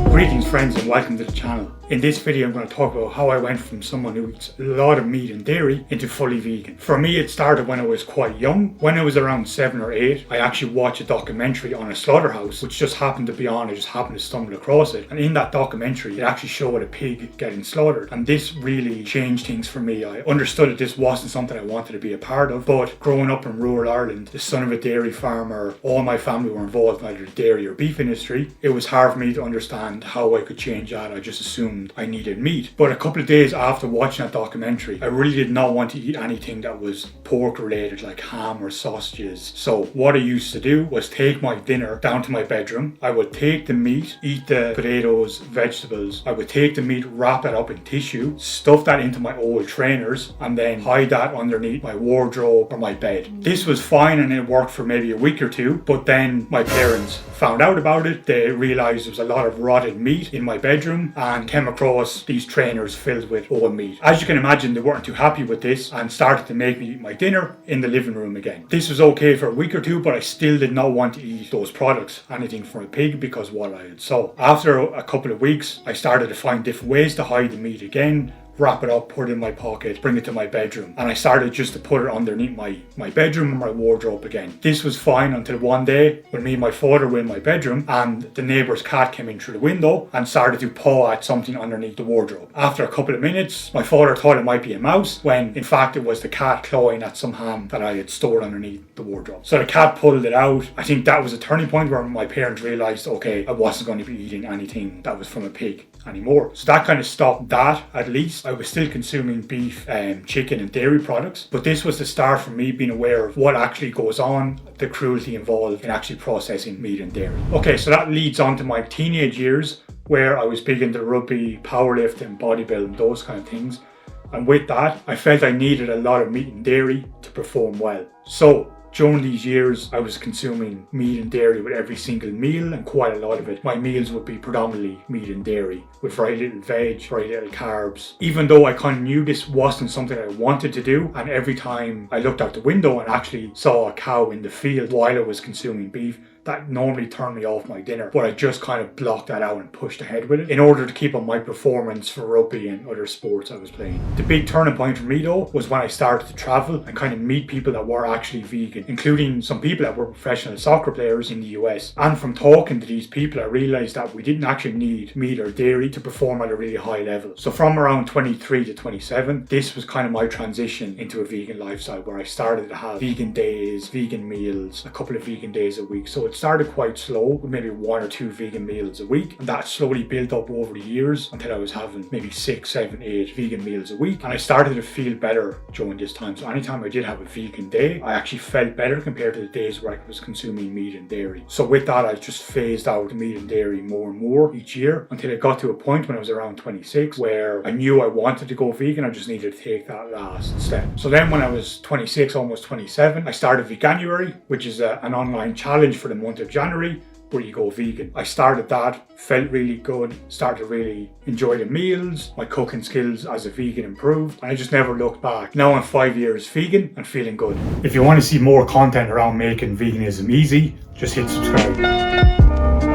Greetings friends and welcome to the channel. In this video I'm going to talk about how I went from someone who eats a lot of meat and dairy into fully vegan. For me it started when I was quite young. When I was around 7 or 8 I actually watched a documentary on a slaughterhouse which just happened to be on. I just happened to stumble across it, and in that documentary it actually showed a pig getting slaughtered, and this really changed things for me. I understood that this wasn't something I wanted to be a part of, but growing up in rural Ireland, the son of a dairy farmer, all my family were involved in either the dairy or beef industry. It was hard for me to understand how I could change that. I just assumed I needed meat. But a couple of days after watching that documentary, I really did not want to eat anything that was pork related, like ham or sausages. So what I used to do was take my dinner down to my bedroom. I would take the meat, eat the potatoes, vegetables. I would take the meat, wrap it up in tissue, stuff that into my old trainers, and then hide that underneath my wardrobe or my bed. This was fine and it worked for maybe a week or two, but then my parents found out about it. They realized there was a lot of rotted meat in my bedroom and came across these trainers filled with old meat. As you can imagine, they weren't too happy with this and started to make me eat my dinner in the living room again. This was okay for a week or two, but I still did not want to eat those products, anything from a pig, because of what I had saw. After a couple of weeks, I started to find different ways to hide the meat again, wrap it up, put it in my pocket, bring it to my bedroom, and I started just to put it underneath my bedroom and my wardrobe again. This was fine until one day when me and my father were in my bedroom and the neighbour's cat came in through the window and started to paw at something underneath the wardrobe. After a couple of minutes, my father thought it might be a mouse, when in fact it was the cat clawing at some ham that I had stored underneath the wardrobe. So the cat pulled it out. I think that was a turning point where my parents realised, okay, I wasn't going to be eating anything that was from a pig anymore. So that kind of stopped that, at least. I was still consuming beef, chicken and dairy products, but this was the start for me being aware of what actually goes on, the cruelty involved in actually processing meat and dairy. Okay, so that leads on to my teenage years, where I was big into rugby, powerlifting, bodybuilding, those kind of things. And with that, I felt I needed a lot of meat and dairy to perform well. So during these years, I was consuming meat and dairy with every single meal, and quite a lot of it. My meals would be predominantly meat and dairy, with very little veg, very little carbs. Even though I kind of knew this wasn't something I wanted to do, and every time I looked out the window and actually saw a cow in the field while I was consuming beef, that normally turned me off my dinner, but I just kind of blocked that out and pushed ahead with it in order to keep on my performance for rugby and other sports I was playing. The big turning point for me though was when I started to travel and kind of meet people that were actually vegan, including some people that were professional soccer players in the US. And from talking to these people, I realized that we didn't actually need meat or dairy to perform at a really high level. So from around 23 to 27, this was kind of my transition into a vegan lifestyle, where I started to have vegan days, vegan meals, a couple of vegan days a week. So it started quite slow, with maybe 1 or 2 vegan meals a week, and that slowly built up over the years until I was having maybe 6, 7, 8 vegan meals a week. And I started to feel better during this time. So anytime I did have a vegan day, I actually felt better compared to the days where I was consuming meat and dairy. So with that, I just phased out meat and dairy more and more each year, until it got to a point when I was around 26 where I knew I wanted to go vegan. I just needed to take that last step. So then when I was 26, almost 27, I started Veganuary, which is an online challenge for the month of January, where you go vegan. I started that, felt really good, started to really enjoy the meals, my cooking skills as a vegan improved, and I just never looked back. Now I'm 5 years vegan and feeling good. If you want to see more content around making veganism easy, just hit subscribe.